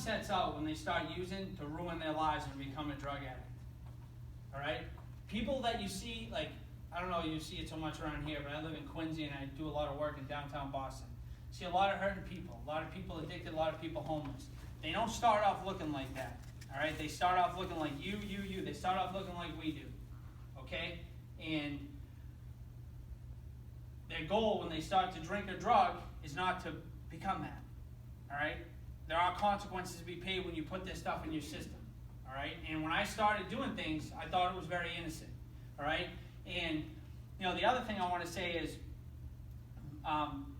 sets out when they start using to ruin their lives and become a drug addict. All right? People that you see, like, I don't know, you see it so much around here, but I live in Quincy and I do a lot of work in downtown Boston. See a lot of hurting people, a lot of people addicted, a lot of people homeless. They don't start off looking like that. All right? They start off looking like you. They start off looking like we do. Okay? And their goal when they start to drink or drug is not to become that. All right? There are consequences to be paid when you put this stuff in your system. All right? And when I started doing things, I thought it was very innocent. All right? And, you know, the other thing I want to say is,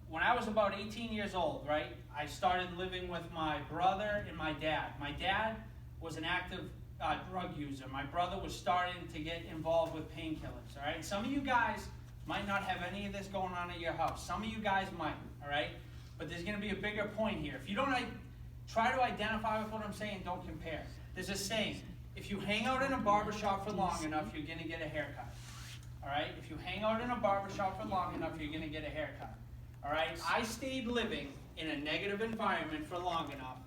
when I was about 18 years old, right, I started living with my brother and my dad. My dad was an active drug user. My brother was starting to get involved with painkillers. All right? Some of you guys might not have any of this going on at your house. Some of you guys might. All right? But there's going to be a bigger point here. If you don't try to identify with what I'm saying, don't compare. There's a saying, if you hang out in a barbershop for long enough, you're going to get a haircut. All right? If you hang out in a barbershop for long enough, you're going to get a haircut. All right? I stayed living in a negative environment for long enough,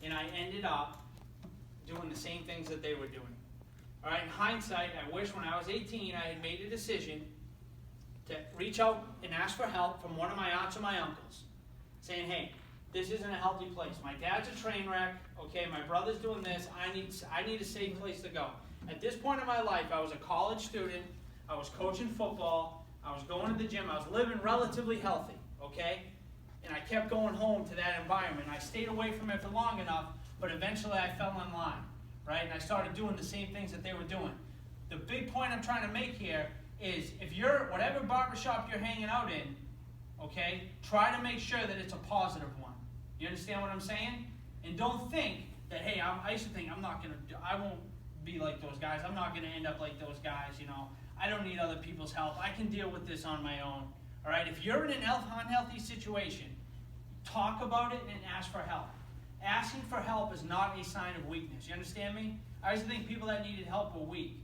and I ended up doing the same things that they were doing. All right? In hindsight, I wish when I was 18, I had made a decision to reach out and ask for help from one of my aunts or my uncles, saying, hey, this isn't a healthy place. My dad's a train wreck. Okay, my brother's doing this. I need a safe place to go. At this point in my life, I was a college student. I was coaching football. I was going to the gym. I was living relatively healthy, okay? And I kept going home to that environment. I stayed away from it for long enough, but eventually I fell in line, right? And I started doing the same things that they were doing. The big point I'm trying to make here is if you're, whatever barbershop you're hanging out in, okay, try to make sure that it's a positive one. You understand what I'm saying? And don't think that, hey, I used to think I won't be like those guys. I'm not going to end up like those guys, you know. I don't need other people's help. I can deal with this on my own. All right? If you're in an unhealthy situation, talk about it and ask for help. Asking for help is not a sign of weakness. You understand me? I used to think people that needed help were weak.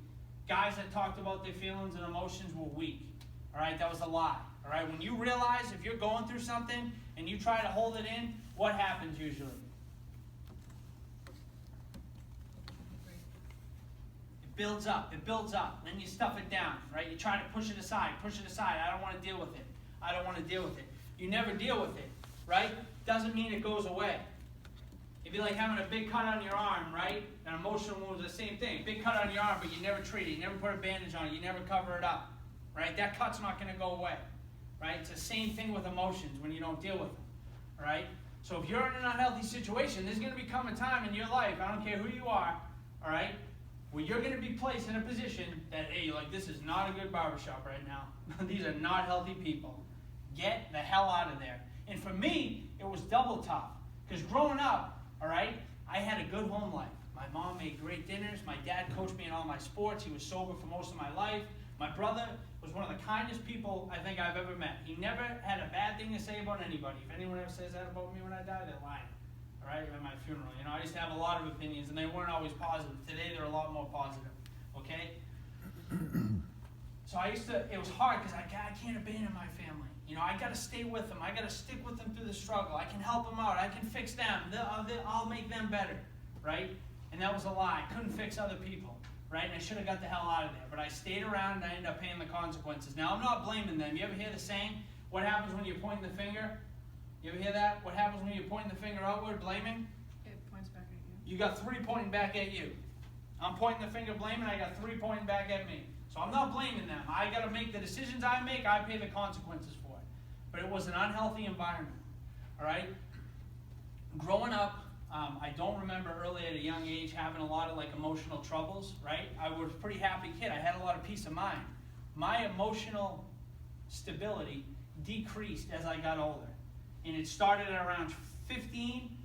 Guys that talked about their feelings and emotions were weak. All right? That was a lie. All right? When you realize if you're going through something and you try to hold it in, what happens usually? It builds up. It builds up. Then you stuff it down. Right? You try to push it aside. Push it aside. I don't want to deal with it. I don't want to deal with it. You never deal with it. Right? Doesn't mean it goes away. It'd be like having a big cut on your arm, right? An emotional wound is the same thing. Big cut on your arm, but you never treat it. You never put a bandage on it. You never cover it up. Right? That cut's not going to go away. Right? It's the same thing with emotions when you don't deal with them. All right? So if you're in an unhealthy situation, there's going to become a time in your life, I don't care who you are, all right, where you're going to be placed in a position that, hey, like, this is not a good barbershop right now. These are not healthy people. Get the hell out of there. And for me, it was double tough. Because growing up, all right, I had a good home life. My mom made great dinners. My dad coached me in all my sports. He was sober for most of my life. My brother was one of the kindest people I think I've ever met. He never had a bad thing to say about anybody. If anyone ever says that about me when I die, they're lying. All right, at my funeral. You know, I used to have a lot of opinions, and they weren't always positive. Today, they're a lot more positive. Okay? So it was hard because I can't abandon my family. You know, I got to stay with them. I got to stick with them through the struggle. I can help them out. I can fix them. I'll make them better. Right? And that was a lie. I couldn't fix other people. Right? And I should have got the hell out of there. But I stayed around and I ended up paying the consequences. Now, I'm not blaming them. You ever hear the saying, what happens when you point the finger? You ever hear that? What happens when you point the finger outward, blaming? It points back at you. You got 3 pointing back at you. I'm pointing the finger blaming, I got 3 pointing back at me. So I'm not blaming them. I got to make the decisions I make, I pay the consequences for it. But it was an unhealthy environment. All right? Growing up, I don't remember early at a young age having a lot of like emotional troubles, right? I was a pretty happy kid. I had a lot of peace of mind. My emotional stability decreased as I got older. And it started at around 15,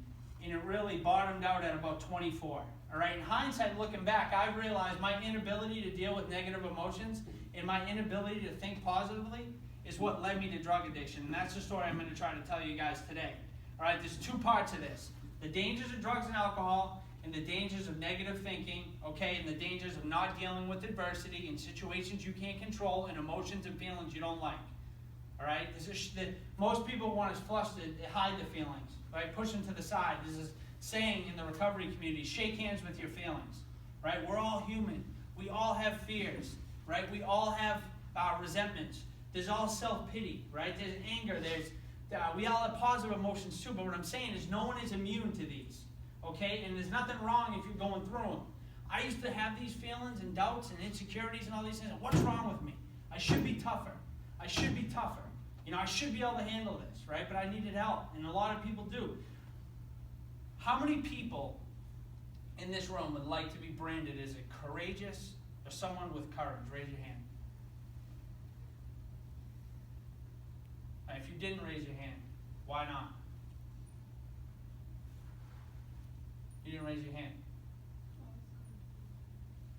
and it really bottomed out at about 24. All right, in hindsight, looking back, I realized my inability to deal with negative emotions and my inability to think positively is what led me to drug addiction. And that's the story I'm going to try to tell you guys today. All right, there's 2 parts of this. The dangers of drugs and alcohol and the dangers of negative thinking, okay, and the dangers of not dealing with adversity and situations you can't control and emotions and feelings you don't like. All right, most people want us flushed to hide the feelings, right? Push them to the side. saying in the recovery community, shake hands with your feelings, right? We're all human. We all have fears, right? We all have resentments. There's all self-pity, right? There's anger. We all have positive emotions too, but what I'm saying is no one is immune to these, okay? And there's nothing wrong if you're going through them. I used to have these feelings and doubts and insecurities and all these things. What's wrong with me? I should be tougher. I should be tougher. You know, I should be able to handle this, right? But I needed help, and a lot of people do. How many people in this room would like to be branded as a courageous or someone with courage? Raise your hand. If you didn't raise your hand, why not? You didn't raise your hand.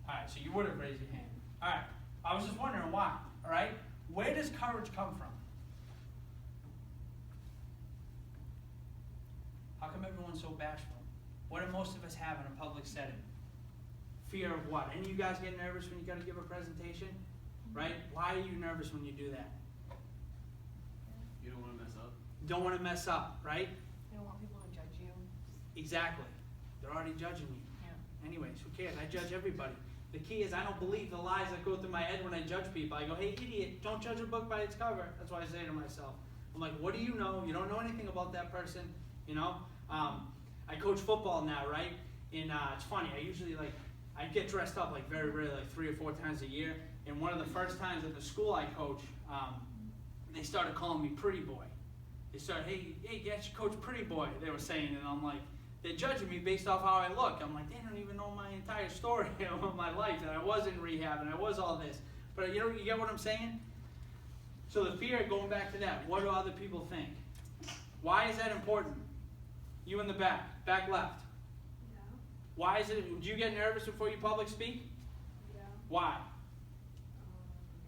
All right, so you would have raised your hand. All right, I was just wondering why. All right, where does courage come from? How come everyone's so bashful? What do most of us have in a public setting? Fear of what? Any of you guys get nervous when you got to give a presentation? Right? Why are you nervous when you do that? You don't want to mess up. Don't want to mess up, right? You don't want people to judge you. Exactly. They're already judging you. Yeah. Anyways, who cares? I judge everybody. The key is I don't believe the lies that go through my head when I judge people. I go, hey, idiot, don't judge a book by its cover. That's what I say to myself. I'm like, what do you know? You don't know anything about that person, you know? I coach football now, right? And it's funny. I get dressed up like very rarely, like 3 or 4 times a year. And one of the first times at the school I coach, they started calling me Pretty Boy. They started, hey, get your coach Pretty Boy, they were saying. And I'm like, they're judging me based off how I look. I'm like, they don't even know my entire story of my life. And I was in rehab and I was all this. But you get what I'm saying? So the fear, going back to that, what do other people think? Why is that important? You in the back left. Yeah. Why is it, do you get nervous before you public speak? Yeah. Why?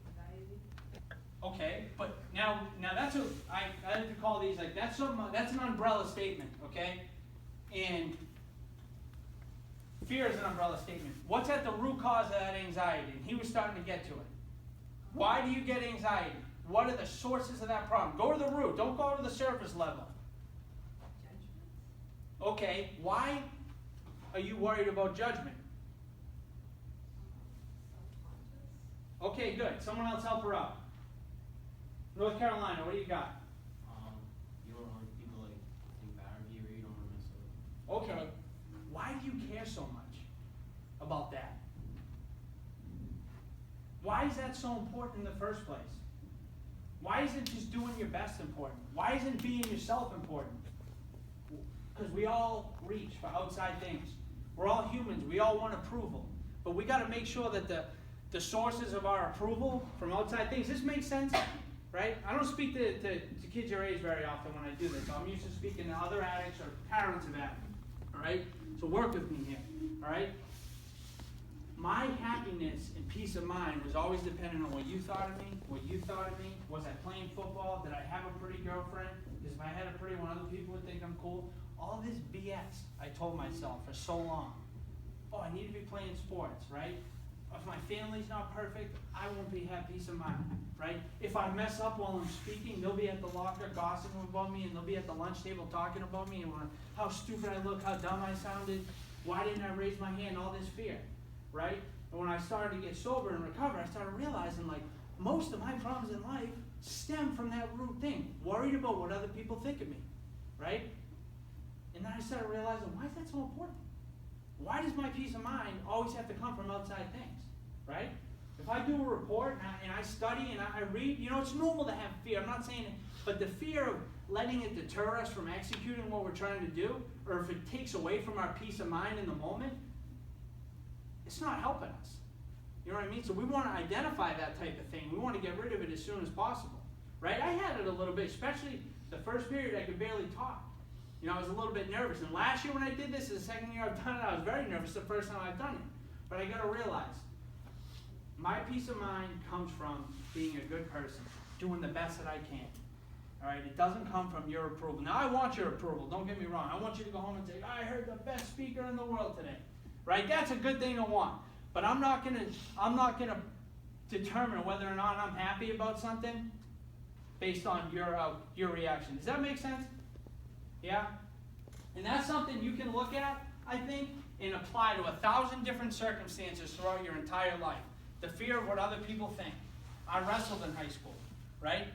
Anxiety. Okay, but now that's I like to call these like that's an umbrella statement, okay? And fear is an umbrella statement. What's at the root cause of that anxiety? And he was starting to get to it. Why do you get anxiety? What are the sources of that problem? Go to the root. Don't go to the surface level. Judgments. Okay, why are you worried about judgment? Self-conscious. Okay, good. Someone else help her out. North Carolina, what do you got? You don't want people like think bad of you, or you don't want to mess up. Okay, why do you care so much about that? Why is that so important in the first place? Why isn't just doing your best important? Why isn't being yourself important? Because we all reach for outside things. We're all humans. We all want approval. But we got to make sure that the sources of our approval from outside things, this makes sense, right? I don't speak to kids your age very often when I do this. I'm used to speaking to other addicts or parents of addicts, all right? So work with me here, all right? My happiness and peace of mind was always dependent on what you thought of me, Was I playing football? Did I have a pretty girlfriend? Because if I had a pretty one, other people would think I'm cool. All this BS I told myself for so long. Oh, I need to be playing sports, right? If my family's not perfect, I won't have peace of mind, right? If I mess up while I'm speaking, they'll be at the locker gossiping about me, and they'll be at the lunch table talking about me, and how stupid I look, how dumb I sounded, why didn't I raise my hand, all this fear, right? And when I started to get sober and recover, I started realizing, like, most of my problems in life stem from that root thing, worried about what other people think of me, right? And then I started realizing, why is that so important? Why does my peace of mind always have to come from outside things, right? If I do a report and I study and I read, it's normal to have fear. I'm not saying it, but the fear of letting it deter us from executing what we're trying to do, or if it takes away from our peace of mind in the moment, it's not helping us. You know what I mean? So we want to identify that type of thing. We want to get rid of it as soon as possible, right? I had it a little bit, especially the first period I could barely talk. I was a little bit nervous. And last year when I did this, the second year I've done it, I was very nervous the first time I've done it. But I got to realize, my peace of mind comes from being a good person, doing the best that I can. All right? It doesn't come from your approval. Now, I want your approval. Don't get me wrong. I want you to go home and say, I heard the best speaker in the world today. Right? That's a good thing to want. But I'm not gonna determine whether or not I'm happy about something based on your reaction. Does that make sense? Yeah? And that's something you can look at, I think, and apply to 1,000 different circumstances throughout your entire life. The fear of what other people think. I wrestled in high school, right?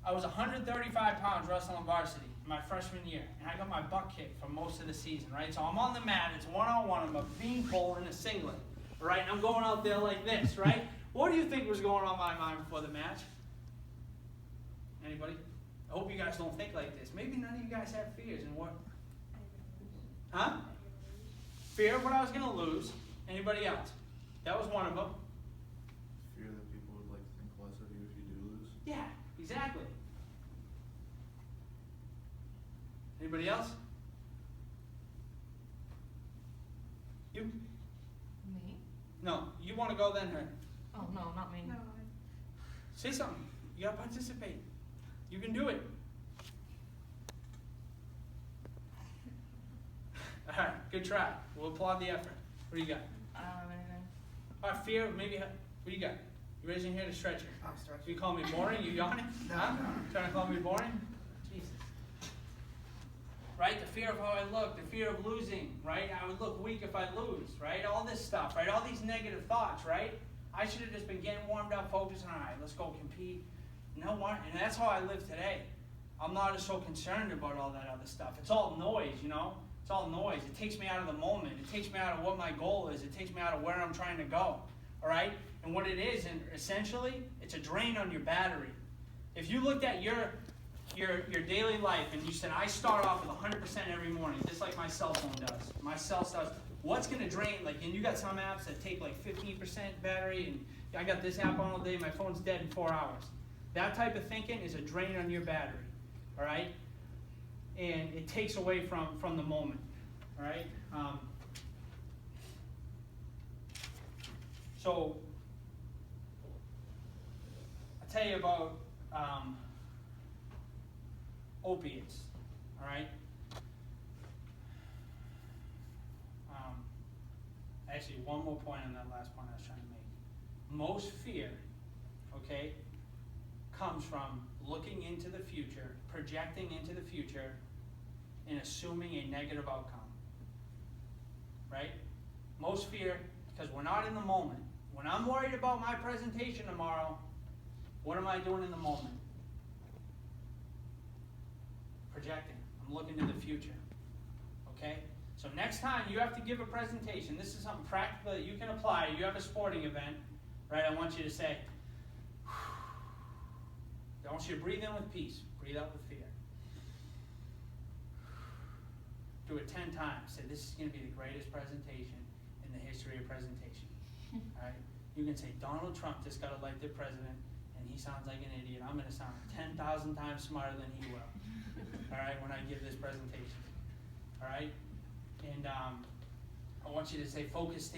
I was 135 pounds wrestling varsity my freshman year, and I got my butt kicked for most of the season, right? So I'm on the mat, it's one-on-one, I'm a beanpole in a singlet, right? And I'm going out there like this, right? What do you think was going on in my mind before the match? Anybody? I hope you guys don't think like this. Maybe none of you guys have fears. And what? Huh? Fear of what I was going to lose. Anybody else? That was one of them. Fear that people would like think less of you if you do lose. Yeah, exactly. Anybody else? You? Me? No, you want to go then, her. Oh, no, not me. No, Say something. You got to participate. You can do it. All right, good try. We'll applaud the effort. What do you got? I don't have anything. All right, fear, maybe. What do you got? You raising your hand to stretch it? I'm stretching. You call me boring? You yawning? No, Huh? no. Trying to call me boring? Jesus. Right? The fear of how I look, the fear of losing, right? I would look weak if I lose, right? All this stuff, right? All these negative thoughts, right? I should have just been getting warmed up, focusing on, all right, let's go compete. You know what? And that's how I live today. I'm not so concerned about all that other stuff. It's all noise, you know? It's all noise. It takes me out of the moment. It takes me out of what my goal is. It takes me out of where I'm trying to go. All right? And what it is, and essentially, it's a drain on your battery. If you looked at your daily life and you said, I start off with 100% every morning, just like my cell phone does. My cell does. What's going to drain? Like, and you got some apps that take like 15% battery, and I got this app on all day, my phone's dead in 4 hours. That type of thinking is a drain on your battery. All right? And it takes away from the moment. All right? So, I'll tell you about opiates. All right? Actually, one more point on that last point I was trying to make. Most fear, okay, comes from looking into the future, projecting into the future, and assuming a negative outcome. Right? Most fear, because we're not in the moment. When I'm worried about my presentation tomorrow, what am I doing in the moment? Projecting. I'm looking to the future. Okay? So next time you have to give a presentation, this is something practical that you can apply. You have a sporting event, right? I want you to say, I want you to breathe in with peace, breathe out with fear. Do it 10 times. Say, this is going to be the greatest presentation in the history of presentation. All right? You can say, Donald Trump just got elected president, and he sounds like an idiot. I'm going to sound 10,000 times smarter than he will. All right? When I give this presentation. All right? And I want you to stay focused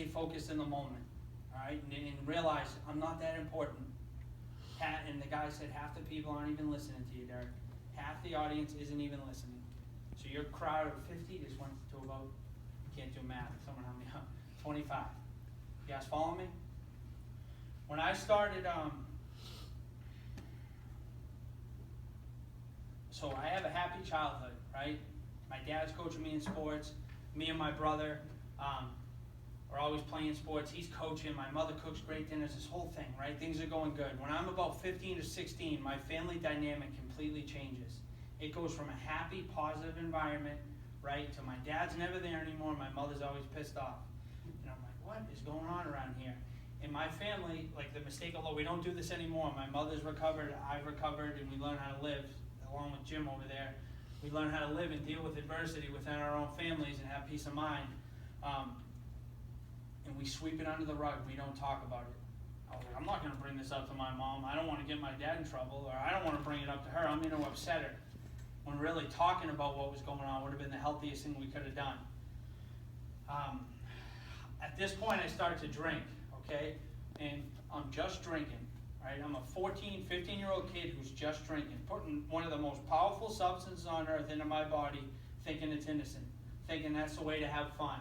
in the moment. All right? And realize I'm not that important. And the guy said half the people aren't even listening to you, Derek. Half the audience isn't even listening. So your crowd of 50 just went to about, you can't do math, someone help me out, 25. You guys follow me? When I started, so I have a happy childhood, right? My dad's coaching me in sports. Me and my brother are always playing sports. He's coaching. My mother cooks great dinners. This whole thing, right? Things are going good. When I'm about 15 or 16, my family dynamic completely changes. It goes from a happy, positive environment, right, to my dad's never there anymore. My mother's always pissed off. And I'm like, what is going on around here? In my family, like the mistake, although we don't do this anymore, my mother's recovered, I've recovered, and we learn how to live, along with Jim over there. We learn how to live and deal with adversity within our own families and have peace of mind. And we sweep it under the rug. We don't talk about it. I was like, I'm not going to bring this up to my mom. I don't want to get my dad in trouble, or I don't want to bring it up to her. I'm going to upset her. When really talking about what was going on would have been the healthiest thing we could have done. At this point, I started to drink, okay? And I'm just drinking, right? I'm a 14, 15-year-old kid who's just drinking, putting one of the most powerful substances on earth into my body, thinking it's innocent, thinking that's the way to have fun,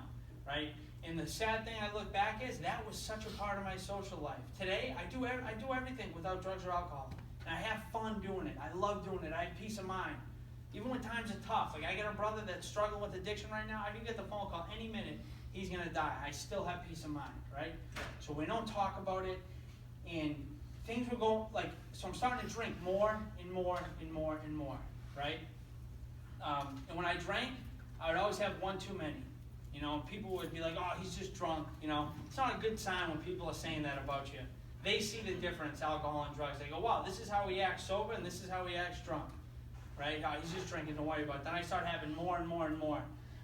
right? And the sad thing I look back is that was such a part of my social life. Today, I do everything without drugs or alcohol. And I have fun doing it. I love doing it. I have peace of mind. Even when times are tough, like I got a brother that's struggling with addiction right now, I can get the phone call any minute, he's gonna die. I still have peace of mind, right? So we don't talk about it, and things will go, like, so I'm starting to drink more and more and more and more, right? And when I drank, I would always have one too many. You know, people would be like, oh, he's just drunk, you know. It's not a good sign when people are saying that about you. They see the difference, alcohol and drugs. They go, wow, this is how he acts sober and this is how he acts drunk, right? He's just drinking, don't worry about it. Then I started having more and more and more.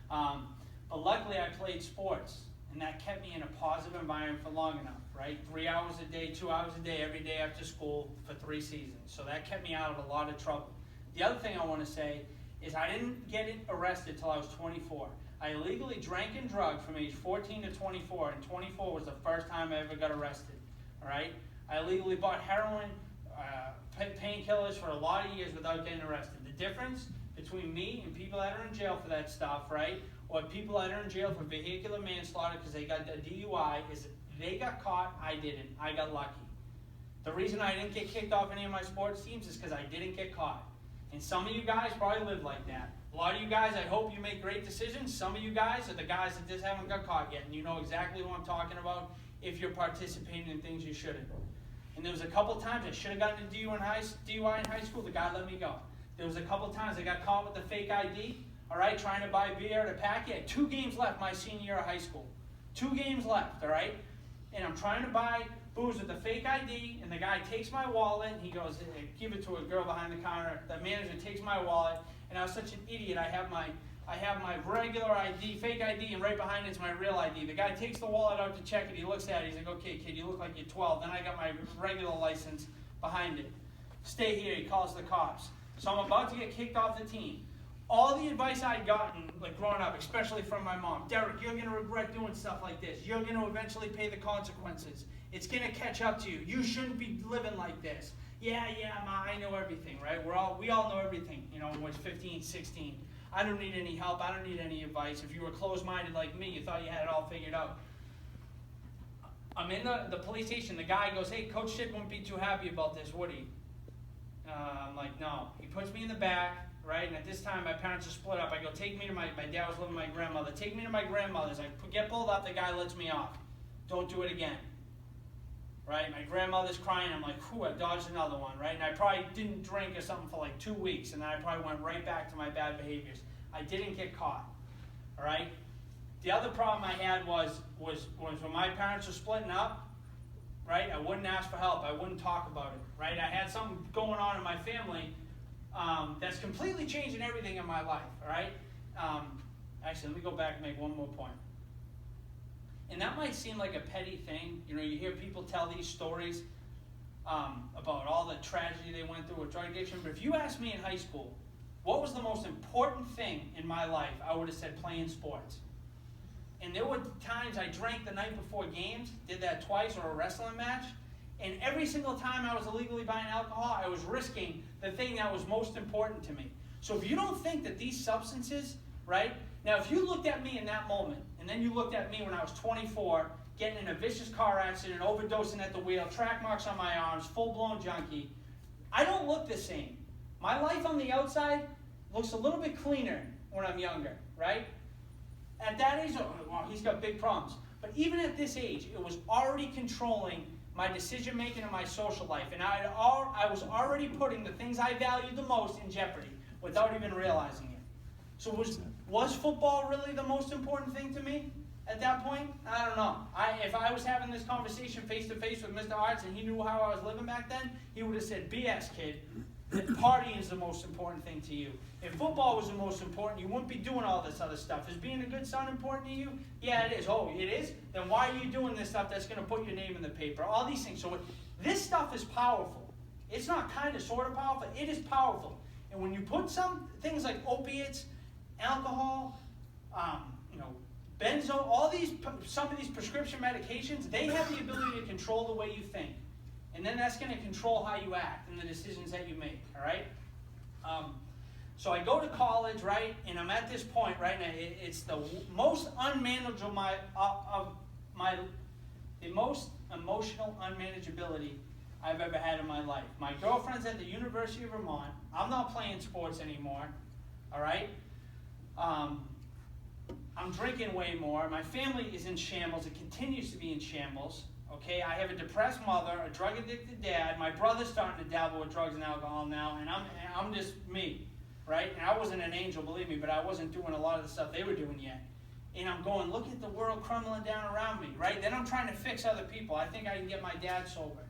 But luckily I played sports, and that kept me in a positive environment for long enough, right? 3 hours a day, 2 hours a day, every day after school for 3 seasons. So that kept me out of a lot of trouble. The other thing I want to say is I didn't get arrested till I was 24. I illegally drank and drugged from age 14 to 24, and 24 was the first time I ever got arrested, all right? I illegally bought heroin, painkillers for a lot of years without getting arrested. The difference between me and people that are in jail for that stuff, right, or people that are in jail for vehicular manslaughter because they got a DUI is they got caught, I didn't. I got lucky. The reason I didn't get kicked off any of my sports teams is because I didn't get caught. And some of you guys probably live like that. A lot of you guys, I hope you make great decisions. Some of you guys are the guys that just haven't got caught yet, and you know exactly what I'm talking about if you're participating in things you shouldn't. And there was a couple times I should have gotten a DUI in high school, the guy let me go. There was a couple times I got caught with the fake ID, all right, trying to buy beer at a pack. He had 2 games left my senior year of high school. 2 games left, all right? And I'm trying to buy booze with the fake ID, and the guy takes my wallet, and he goes, hey, give it to a girl behind the counter. The manager takes my wallet, and I was such an idiot. I have my regular ID, fake ID, and right behind it's my real ID. The guy takes the wallet out to check it. He looks at it. He's like, okay, kid, you look like you're 12. Then I got my regular license behind it. Stay here. He calls the cops. So I'm about to get kicked off the team. All the advice I'd gotten, like growing up, especially from my mom, Derek, you're going to regret doing stuff like this. You're going to eventually pay the consequences. It's going to catch up to you. You shouldn't be living like this. Yeah, Ma, I know everything, right? We all know everything, you know, when we're 15, 16. I don't need any help. I don't need any advice. If you were closed-minded like me, you thought you had it all figured out. I'm in the police station. The guy goes, hey, Coach Sid won't be too happy about this, would he? I'm like, no. He puts me in the back, right? And at this time, my parents are split up. I go, take me to my dad was living with my grandmother. Take me to my grandmother's. I get pulled up. The guy lets me off. Don't do it again. Right? My grandmother's crying. I'm like, whew, I dodged another one, right? And I probably didn't drink or something for like 2 weeks, and then I probably went right back to my bad behaviors. I didn't get caught, all right? The other problem I had was when my parents were splitting up, right? I wouldn't ask for help. I wouldn't talk about it, right? I had something going on in my family that's completely changing everything in my life, all right? Actually, let me go back and make one more point. And that might seem like a petty thing. You know, you hear people tell these stories about all the tragedy they went through with drug addiction. But if you asked me in high school, what was the most important thing in my life, I would have said playing sports. And there were times I drank the night before games, did that twice, or a wrestling match. And every single time I was illegally buying alcohol, I was risking the thing that was most important to me. So if you don't think that these substances, right? Now, if you looked at me in that moment, and then you looked at me when I was 24, getting in a vicious car accident, overdosing at the wheel, track marks on my arms, full-blown junkie, I don't look the same. My life on the outside looks a little bit cleaner when I'm younger, right? At that age, oh, wow, he's got big problems. But even at this age, it was already controlling my decision-making and my social life. And I was already putting the things I valued the most in jeopardy without even realizing it. So was football really the most important thing to me at that point? I don't know. If I was having this conversation face-to-face with Mr. Arts and he knew how I was living back then, he would have said, BS, kid. Partying is the most important thing to you. If football was the most important, you wouldn't be doing all this other stuff. Is being a good son important to you? Yeah, it is. Oh, it is? Then why are you doing this stuff that's going to put your name in the paper? All these things. So this stuff is powerful. It's not kind of sort of powerful. It is powerful. And when you put some things like opiates, alcohol, benzo, some of these prescription medications, they have the ability to control the way you think. And then that's going to control how you act and the decisions that you make, all right? So I go to college, right, and I'm at this point, right, and it's the most unmanageable, the most emotional unmanageability I've ever had in my life. My girlfriend's at the University of Vermont. I'm not playing sports anymore, all right? I'm drinking way more. My family is in shambles. It continues to be in shambles. Okay, I have a depressed mother, a drug-addicted dad. My brother's starting to dabble with drugs and alcohol now, and I'm just me, right? And I wasn't an angel, believe me, but I wasn't doing a lot of the stuff they were doing yet. And I'm going, look at the world crumbling down around me, right? Then I'm trying to fix other people. I think I can get my dad sober,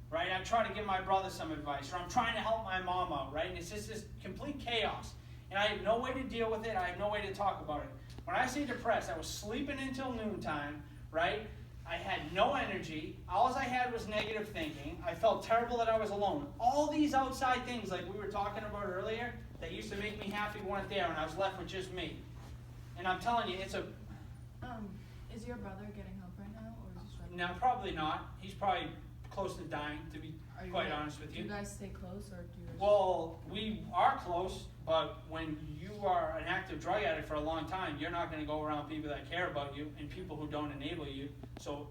right? I try to give my brother some advice, or I'm trying to help my mom out, right? And it's just this complete chaos. And I have no way to deal with it. I have no way to talk about it. When I say depressed, I was sleeping until noontime, right? I had no energy. All I had was negative thinking. I felt terrible that I was alone. All these outside things, like we were talking about earlier, that used to make me happy weren't there, and I was left with just me. And I'm telling you, it's a... Is your brother getting help right now, or is he struggling? No, probably not. He's probably close to dying, to be quite honest with Do you. you guys stay close, or do you guys... Well, we are close, but when you are an active drug addict for a long time, you're not going to go around people that care about you and people who don't enable you. So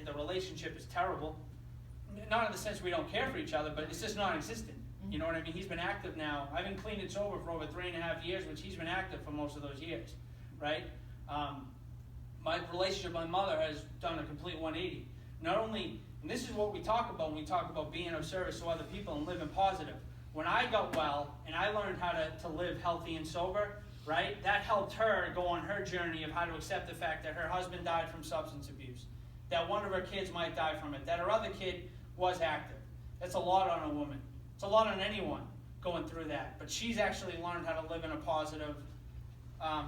the relationship is terrible. Not in the sense we don't care for each other, but it's just non-existent. You know what I mean? He's been active now. I've been clean and sober for over 3.5 years, which he's been active for most of those years, right? My relationship with my mother has done a complete 180. Not only, and this is what we talk about when we talk about being of service to other people and living positive. When I got well and I learned how to live healthy and sober, right, that helped her go on her journey of how to accept the fact that her husband died from substance abuse, that one of her kids might die from it, that her other kid was active. That's a lot on a woman. It's a lot on anyone going through that. But she's actually learned how to live in a positive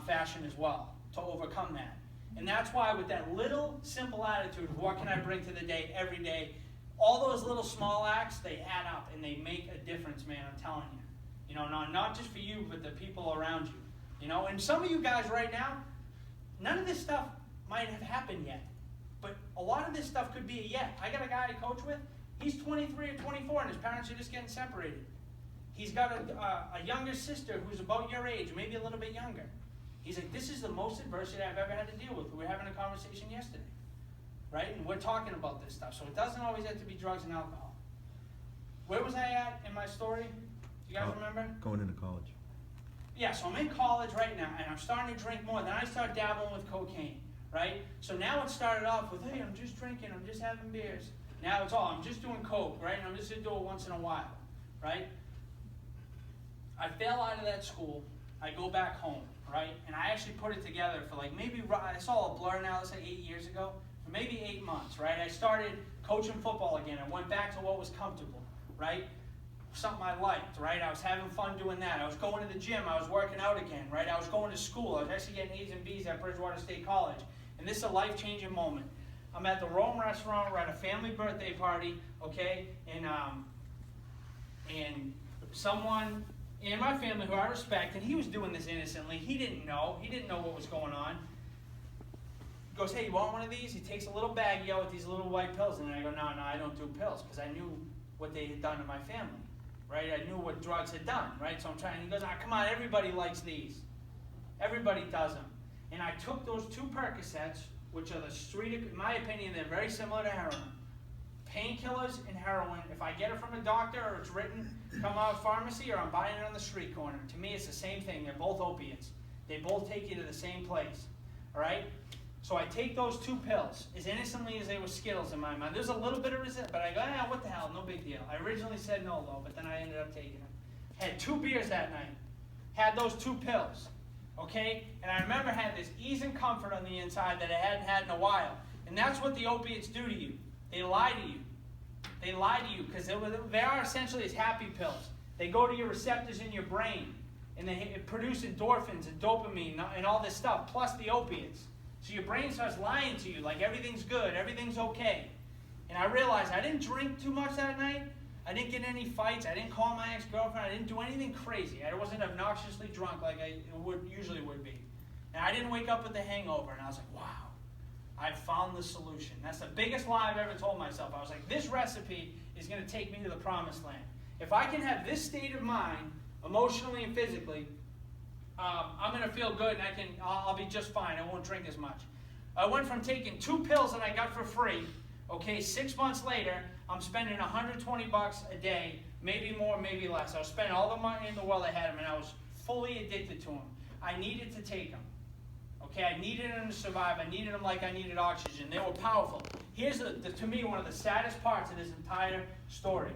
fashion as well to overcome that. And that's why with that little simple attitude of what can I bring to the day every day, all those little small acts, they add up and they make a difference, man, I'm telling you. You know, not just for you, but the people around you. You know, and some of you guys right now, none of this stuff might have happened yet. But a lot of this stuff could be a yet. I got a guy I coach with, he's 23 or 24 and his parents are just getting separated. He's got a younger sister who's about your age, maybe a little bit younger. He's like, this is the most adversity I've ever had to deal with. We were having a conversation yesterday, right? And we're talking about this stuff. So it doesn't always have to be drugs and alcohol. Where was I at in my story? Do you guys remember? Going into college. Yeah, so I'm in college right now, and I'm starting to drink more. Then I start dabbling with cocaine, right? So now it started off with, hey, I'm just drinking, I'm just having beers. Now it's all, I'm just doing coke, right? And I'm just going to do it once in a while, right? I fail out of that school. I go back home, right? And I actually put it together for like maybe, I saw a blur now, let's say 8 years ago, for maybe 8 months, right? I started coaching football again. I went back to what was comfortable, right? Something I liked, right? I was having fun doing that. I was going to the gym. I was working out again, right? I was going to school. I was actually getting A's and B's at Bridgewater State College. And this is a life-changing moment. I'm at the Rome restaurant. We're at a family birthday party, okay? And someone in my family who I respect, and he was doing this innocently. He didn't know. He didn't know what was going on. He goes, hey, you want one of these? He takes a little baggie out with these little white pills. And I go, no, I don't do pills, because I knew what they had done to my family, right? I knew what drugs had done, right? So I'm trying, he goes, come on, everybody likes these. Everybody does them. And I took those 2 Percocets, which are the street, in my opinion, they're very similar to heroin. Painkillers and heroin, if I get it from a doctor or it's written, come out of pharmacy, or I'm buying it on the street corner. To me, it's the same thing. They're both opiates. They both take you to the same place, all right? So I take those 2 pills, as innocently as they were Skittles in my mind. There's a little bit of resistance, but I go, what the hell, no big deal. I originally said no, though, but then I ended up taking them. Had 2 beers that night. Had those 2 pills, okay? And I remember having this ease and comfort on the inside that I hadn't had in a while. And that's what the opiates do to you. They lie to you. They lie to you, because they are essentially as happy pills. They go to your receptors in your brain, and they produce endorphins and dopamine and all this stuff, plus the opiates. So your brain starts lying to you like everything's good, everything's okay. And I realized I didn't drink too much that night. I didn't get in any fights. I didn't call my ex-girlfriend. I didn't do anything crazy. I wasn't obnoxiously drunk like I usually would be. And I didn't wake up with a hangover. And I was like, wow, I found the solution. That's the biggest lie I've ever told myself. I was like, this recipe is going to take me to the promised land. If I can have this state of mind, emotionally and physically, I'm going to feel good, and I'll be just fine. I won't drink as much. I went from taking 2 pills that I got for free, okay, 6 months later, I'm spending $120 a day, maybe more, maybe less. I was spending all the money in the world I had, and I was fully addicted to them. I needed to take them. Okay, I needed them to survive. I needed them like I needed oxygen. They were powerful. Here's, to me, one of the saddest parts of this entire story.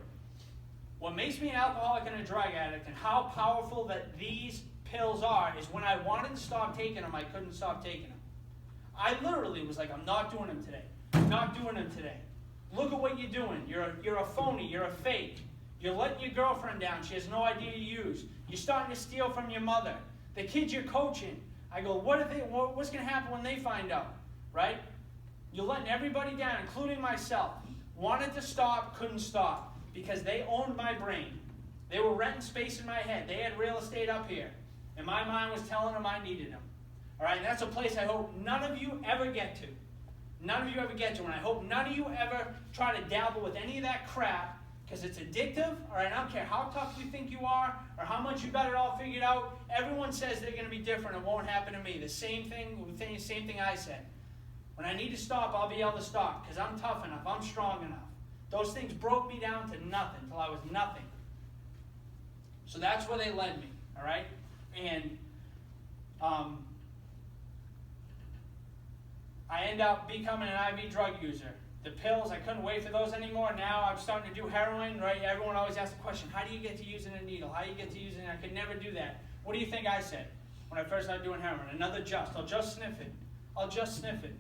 What makes me an alcoholic and a drug addict and how powerful that these pills are is when I wanted to stop taking them, I couldn't stop taking them. I literally was like, I'm not doing them today. I'm not doing them today. Look at what you're doing. You're a phony. You're a fake. You're letting your girlfriend down. She has no idea you use. You're starting to steal from your mother. The kids you're coaching. I go, what's going to happen when they find out? Right? You're letting everybody down, including myself. Wanted to stop, couldn't stop. Because they owned my brain. They were renting space in my head. They had real estate up here. And my mind was telling them I needed them. All right? And that's a place I hope none of you ever get to. None of you ever get to. And I hope none of you ever try to dabble with any of that crap. Because it's addictive. All right? I don't care how tough you think you are. Or how much you got it all figured out. Everyone says they're going to be different. It won't happen to me. The same thing I said. When I need to stop, I'll be able to stop. Because I'm tough enough. I'm strong enough. Those things broke me down to nothing, till I was nothing. So that's where they led me, all right? And I end up becoming an IV drug user. The pills, I couldn't wait for those anymore. Now I'm starting to do heroin, right? Everyone always asks the question, how do you get to using a needle? How do you get to using it? I could never do that. What do you think I said when I first started doing heroin? Another just. I'll just sniff it. I'll just sniff it.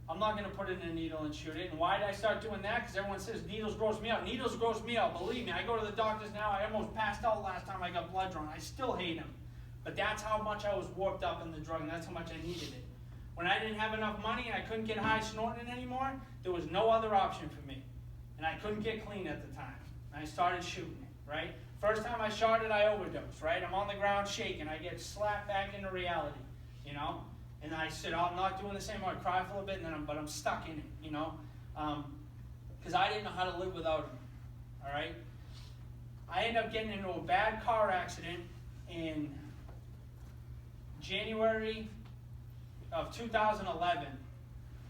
I'm not going to put it in a needle and shoot it. And why did I start doing that? Because everyone says needles gross me out. Needles gross me out. Believe me, I go to the doctors now. I almost passed out last time I got blood drawn. I still hate them. But that's how much I was warped up in the drug, and that's how much I needed it. When I didn't have enough money and I couldn't get high snorting it anymore, there was no other option for me. And I couldn't get clean at the time. And I started shooting it, right? First time I shot it, I overdosed, right? I'm on the ground shaking. I get slapped back into reality, you know? And I said, oh, I'm not doing the same. I cry for a little bit, and then but I'm stuck in it, you know, because I didn't know how to live without him. All right. I ended up getting into a bad car accident in January of 2011.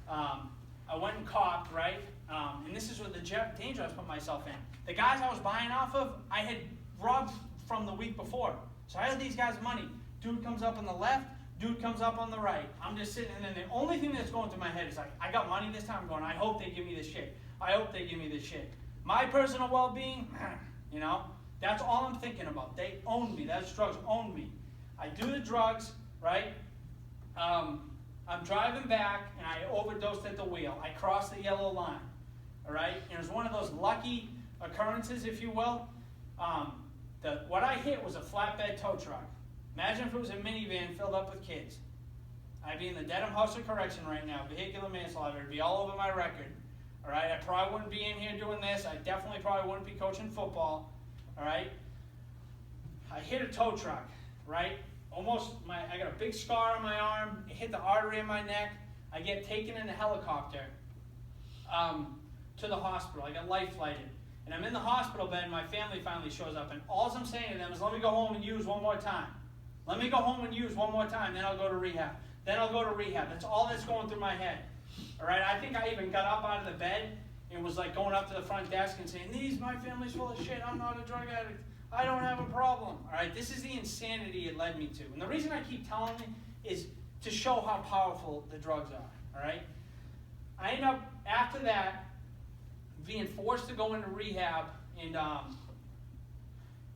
I went and copped, right, and this is what the danger I put myself in. The guys I was buying off of, I had robbed from the week before, so I had these guys' money. Dude comes up on the left. Dude comes up on the right. I'm just sitting, and then the only thing that's going through my head is like, I got money this time. I'm going, I hope they give me this shit. I hope they give me this shit. My personal well-being, you know, that's all I'm thinking about. They own me. Those drugs own me. I do the drugs, right? I'm driving back, and I overdosed at the wheel. I crossed the yellow line, all right? And it was one of those lucky occurrences, if you will. What I hit was a flatbed tow truck. Imagine if it was a minivan filled up with kids. I'd be in the Dedham House of Correction right now, vehicular manslaughter. It'd be all over my record. All right, I probably wouldn't be in here doing this. I definitely probably wouldn't be coaching football. All right, I hit a tow truck. Right, I got a big scar on my arm. It hit the artery in my neck. I get taken in a helicopter to the hospital. I got life flighted. And I'm in the hospital bed, and my family finally shows up. And all I'm saying to them is, let me go home and use one more time. Let me go home and use one more time, then I'll go to rehab. Then I'll go to rehab. That's all that's going through my head. All right, I think I even got up out of the bed and was like going up to the front desk and saying, my family's full of shit. I'm not a drug addict. I don't have a problem. All right, this is the insanity it led me to. And the reason I keep telling it is to show how powerful the drugs are. All right, I end up, after that, being forced to go into rehab,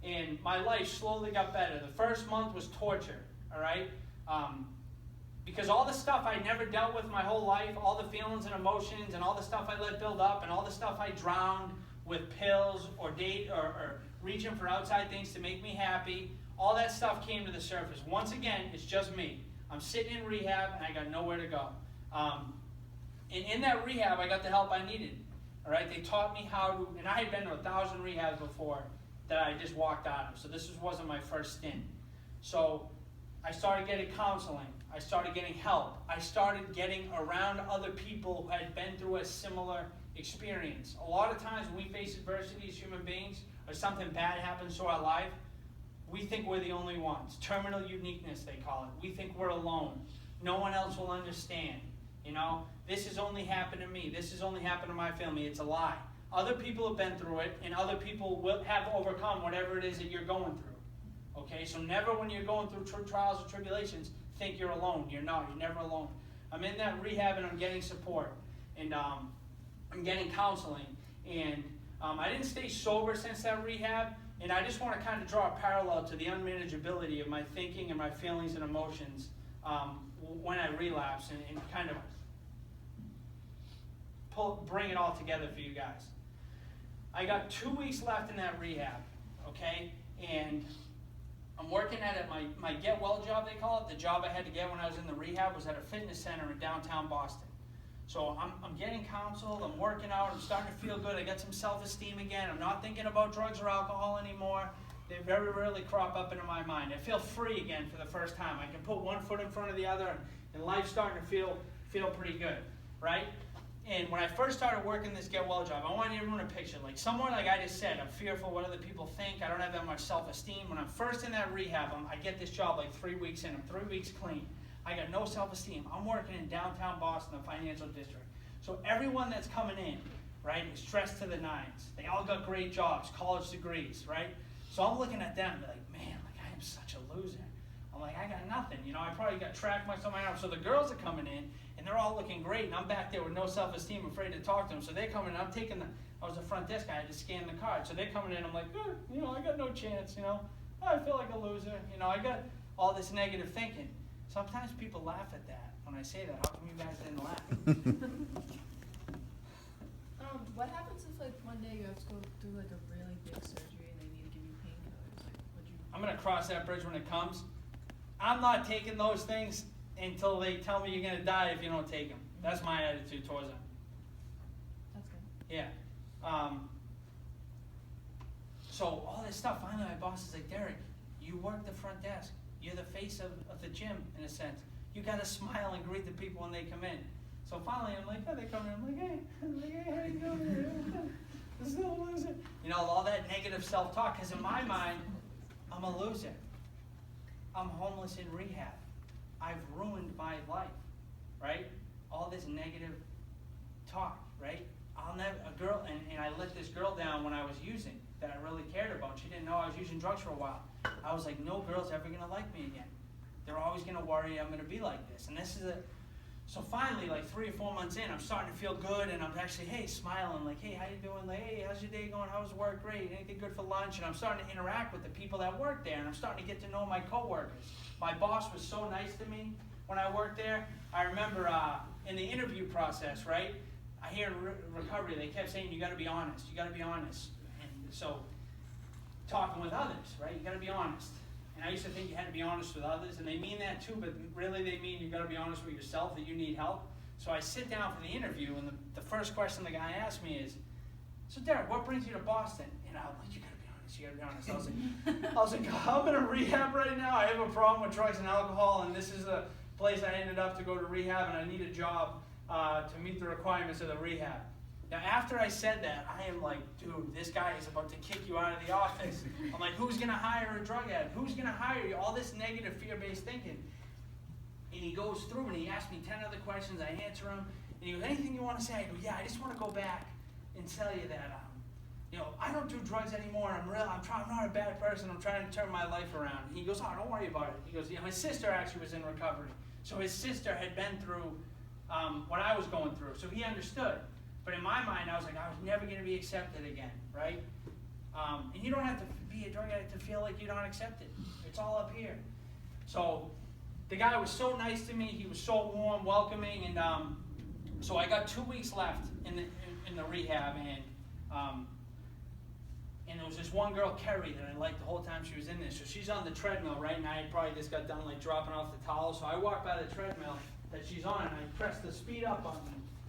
and my life slowly got better. The first month was torture, all right? Because all the stuff I never dealt with my whole life, all the feelings and emotions and all the stuff I let build up and all the stuff I drowned with pills or reaching for outside things to make me happy, all that stuff came to the surface. Once again, it's just me. I'm sitting in rehab and I got nowhere to go. And in that rehab, I got the help I needed. All right, they taught me how to, and I had been to 1,000 rehabs before that I just walked out of. So this wasn't my first stint. So I started getting counseling. I started getting help. I started getting around other people who had been through a similar experience. A lot of times when we face adversity as human beings, or something bad happens to our life, we think we're the only ones. Terminal uniqueness, they call it. We think we're alone. No one else will understand. You know, this has only happened to me. This has only happened to my family. It's a lie. Other people have been through it, and other people will have overcome whatever it is that you're going through. Okay, so never when you're going through trials or tribulations, think you're alone. You're not, you're never alone. I'm in that rehab and I'm getting support. And I'm getting counseling. And I didn't stay sober since that rehab. And I just want to kind of draw a parallel to the unmanageability of my thinking and my feelings and emotions when I relapse and kind of bring it all together for you guys. I got 2 weeks left in that rehab, okay? And I'm working at my Get Well job, they call it. The job I had to get when I was in the rehab was at a fitness center in downtown Boston. So I'm getting counseled, I'm working out, I'm starting to feel good, I got some self-esteem again, I'm not thinking about drugs or alcohol anymore. They very rarely crop up into my mind. I feel free again for the first time. I can put one foot in front of the other, and life's starting to feel pretty good, right? And when I first started working this Get Well job, I wanted everyone to picture, like someone like I just said, I'm fearful what other people think, I don't have that much self-esteem. When I'm first in that rehab, I get this job like 3 weeks in, I'm 3 weeks clean. I got no self-esteem. I'm working in downtown Boston, the financial district. So everyone that's coming in, right, is stressed to the nines. They all got great jobs, college degrees, right? So I'm looking at them and be like, man, like I am such a loser. I'm like, I got nothing. You know, I probably got track marks on my arm. So the girls are coming in, and they're all looking great, and I'm back there with no self-esteem, afraid to talk to them. So they come in, and I was the front desk guy, I had to scan the card. So they're coming in, I'm like, you know, I got no chance, you know. I feel like a loser. You know, I got all this negative thinking. Sometimes people laugh at that when I say that. How come you guys didn't laugh? What happens if like one day you have to go through like a really big surgery and they need to give you painkillers? Like, would you? I'm gonna cross that bridge when it comes. I'm not taking those things until they tell me you're gonna die if you don't take them. That's my attitude towards them. That's good. Yeah. So all this stuff, finally my boss is like, Derek, you work the front desk. You're the face of the gym, in a sense. You gotta smile and greet the people when they come in. So finally, I'm like, they come in, I'm like, hey, how you doing? This is a loser. You know, all that negative self-talk, because in my mind, I'm a loser. I'm homeless in rehab. I've ruined my life, right? All this negative talk, right? And I let this girl down when I was using, that I really cared about. She didn't know I was using drugs for a while. I was like, no girl's ever gonna like me again. They're always gonna worry I'm gonna be like this. And so finally, like 3 or 4 months in, I'm starting to feel good, and I'm actually, hey, smiling, like, hey, how you doing? Like, hey, how's your day going? How's work? Great. Anything good for lunch? And I'm starting to interact with the people that work there, and I'm starting to get to know my coworkers. My boss was so nice to me when I worked there. I remember in the interview process, right? I hear in recovery, they kept saying, you got to be honest. You got to be honest. And so talking with others, right? You got to be honest. And I used to think you had to be honest with others, and they mean that too, but really they mean you got to be honest with yourself, that you need help. So I sit down for the interview, and the first question the guy asked me is, so Derek, what brings you to Boston? And I'm like, you got to be honest, you got to be honest. I was like, I'm in a rehab right now. I have a problem with drugs and alcohol, and this is the place I ended up to go to rehab, and I need a job to meet the requirements of the rehab. Now, after I said that, I am like, dude, this guy is about to kick you out of the office. I'm like, who's going to hire a drug addict? Who's going to hire you? All this negative fear-based thinking. And he goes through and he asks me 10 other questions. I answer him. And he goes, anything you want to say? I go, yeah, I just want to go back and tell you that, I don't do drugs anymore. I'm not a bad person. I'm trying to turn my life around. And he goes, oh, don't worry about it. He goes, his sister actually was in recovery. So his sister had been through what I was going through. So he understood. But in my mind, I was like, I was never going to be accepted again, right? And you don't have to be a drug addict to feel like you're not accepted. It's all up here. So the guy was so nice to me. He was so warm, welcoming, and so I got 2 weeks left in the rehab, and there was this one girl, Kerry, that I liked the whole time she was in there. So she's on the treadmill, right? And I had probably just got done like dropping off the towel. So I walked by the treadmill that she's on, and I pressed the speed up button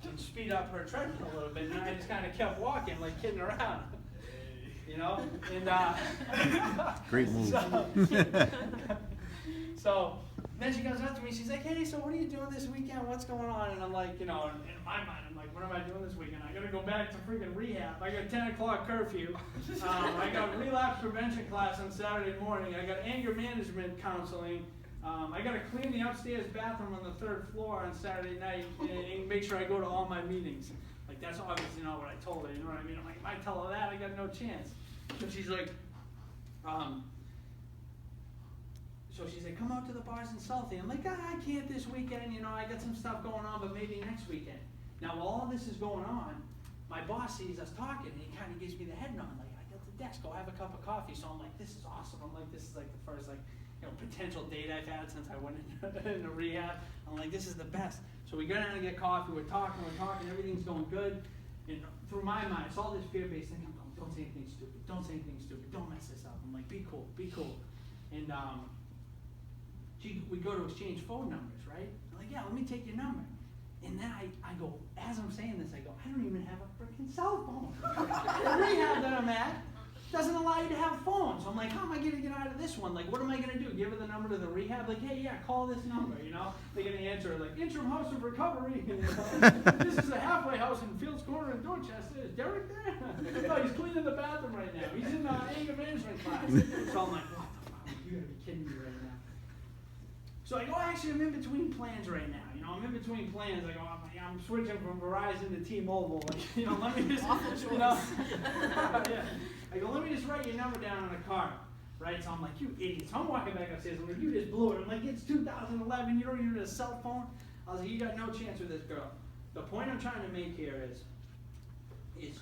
and speed up her treadmill a little bit, and I just kind of kept walking, like kidding around, you know. And Great move. So then she comes up to me. She's like, "Hey, so what are you doing this weekend? What's going on?" And I'm like, in my mind, I'm like, "What am I doing this weekend? I gotta go back to freaking rehab. I got 10 o'clock curfew. I got relapse prevention class on Saturday morning. I got anger management counseling." I got to clean the upstairs bathroom on the 3rd floor on Saturday night and make sure I go to all my meetings. Like, that's obviously not what I told her, you know what I mean? I'm like, if I tell her that, I got no chance. So she's like, so she said, come out to the bars in Southie. I'm like, I can't this weekend, you know, I got some stuff going on, but maybe next weekend. Now, while all this is going on, my boss sees us talking, and he kind of gives me the head nod, like, I got the desk, go have a cup of coffee. So I'm like, this is awesome. I'm like, this is like the first, like, you know, potential date I've had since I went into rehab. I'm like, this is the best. So we go down and get coffee, we're talking, everything's going good. And through my mind, it's all this fear-based thing. I'm going, don't say anything stupid, don't say anything stupid, don't mess this up. I'm like, be cool, be cool. And we go to exchange phone numbers, right? I'm like, yeah, let me take your number. And then I go, as I'm saying this, I go, I don't even have a freaking cell phone. The rehab that I'm at doesn't allow you to have phones. So I'm like, how am I gonna get out of this one? Like, what am I gonna do? Give her the number to the rehab? Like, hey, yeah, call this number, you know? They're gonna answer like, interim house of recovery. You know? This is a halfway house in Fields Corner in Dorchester. Is Derek there? No, he's cleaning the bathroom right now. He's in anger management class. So I'm like, what the fuck? You gotta be kidding me right now. So I go, actually, I'm in between plans right now. You know, I'm in between plans. I go, I'm switching from Verizon to T-Mobile. Like, you know, let me just, you know, yeah. I go, let me just write your number down on a card, right? So I'm like, you idiots. So I'm walking back upstairs. I'm like, you just blew it. I'm like, it's 2011. You don't even have a cell phone. I was like, you got no chance with this girl. The point I'm trying to make here is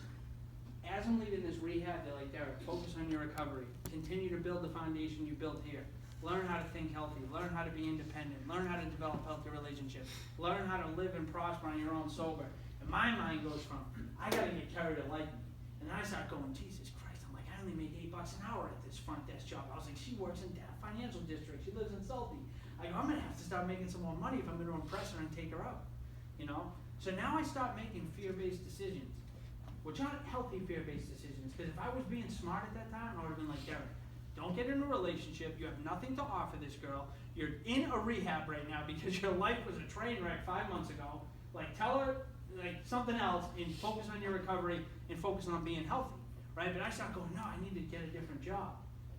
as I'm leaving this rehab, they're like, Derek, focus on your recovery. Continue to build the foundation you built here. Learn how to think healthy, learn how to be independent, learn how to develop healthy relationships, learn how to live and prosper on your own sober. And my mind goes from, I gotta get Carrie to like me. And then I start going, Jesus Christ, I'm like, I only make $8 an hour at this front desk job. I was like, she works in that financial district, she lives in Salty. I go, I'm gonna have to start making some more money if I'm gonna impress her and take her out. You know? So now I start making fear-based decisions, which aren't healthy fear-based decisions, because if I was being smart at that time, I would have been like, Derek, don't get in a relationship. You have nothing to offer this girl. You're in a rehab right now because your life was a train wreck 5 months ago. Like, tell her like something else and focus on your recovery and focus on being healthy, right? But I start going, no, I need to get a different job.